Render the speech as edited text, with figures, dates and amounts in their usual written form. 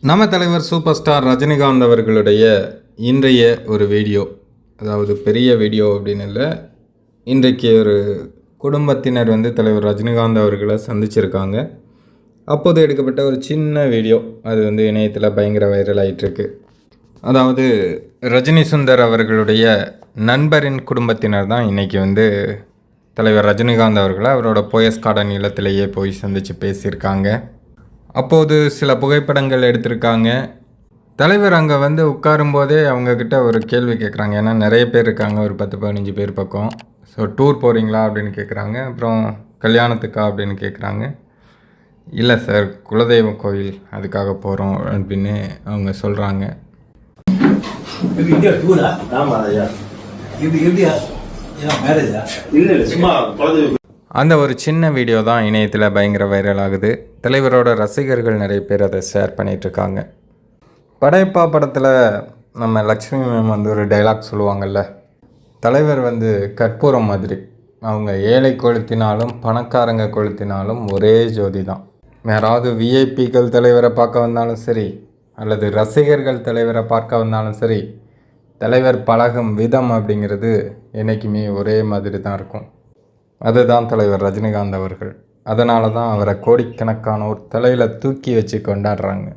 நம்ம தலைவர் super star Rajinikanth அவர்களுடைய இன்றைய ஒரு வீடியோ, அதாவது பெரிய வீடியோ அப்படின்னு இல்லை. இன்றைக்கு ஒரு குடும்பத்தினர் தலைவர் ரஜினிகாந்த் அவர்களை சந்திச்சிருக்காங்க. அப்போது எடுக்கப்பட்ட ஒரு சின்ன வீடியோ அது இணையத்தில் பயங்கர வைரல் ஆகிட்டுருக்கு. அதாவது ரஜினி சுந்தர் அவர்களுடைய நண்பரின் குடும்பத்தினர் தான் இன்றைக்கி தலைவர் ரஜினிகாந்த் அவர்களை அவரோட போயஸ் கார்டன் இல்லத்திலேயே போய் சந்தித்து பேசியிருக்காங்க. அப்போது சில புகைப்படங்கள் எடுத்திருக்காங்க. தலைவர் அங்கே உட்காரும்போதே அவங்கக்கிட்ட ஒரு கேள்வி கேட்குறாங்க. ஏன்னா நிறைய பேர் இருக்காங்க, ஒரு 10-15 பேர் பக்கம். ஸோ டூர் போகிறீங்களா அப்படின்னு கேட்குறாங்க. அப்புறம் கல்யாணத்துக்கா அப்படின்னு கேட்குறாங்க. இல்லை சார், குலதெய்வ கோயில் அதுக்காக போகிறோம் அப்படின்னு அவங்க சொல்கிறாங்க. அந்த ஒரு சின்ன வீடியோ தான் இணையத்தில் பயங்கர வைரல் ஆகுது. தலைவரோட ரசிகர்கள் நிறைய பேர் அதை ஷேர் பண்ணிகிட்ருக்காங்க. படையப்பா படத்தில் நம்ம லக்ஷ்மி மேம் ஒரு டைலாக் சொல்லுவாங்கள்ல, தலைவர் கற்பூரம் மாதிரி, அவங்க ஏழை கொளுத்தினாலும் பணக்காரங்க கொளுத்தினாலும் ஒரே ஜோதி தான். யாராவது விஐபிக்கள் தலைவரை பார்க்க வந்தாலும் சரி, அல்லது ரசிகர்கள் தலைவரை பார்க்க வந்தாலும் சரி, தலைவர் பழகும் விதம் அப்படிங்கிறது என்றைக்குமே ஒரே மாதிரி தான் இருக்கும். அதுதான் தலைவர் ரஜினிகாந்த் அவர்கள். அதனால தான் அவரை கோடிக்கணக்கானோர் தலையில் தூக்கி வச்சு கொண்டாடுறாங்க.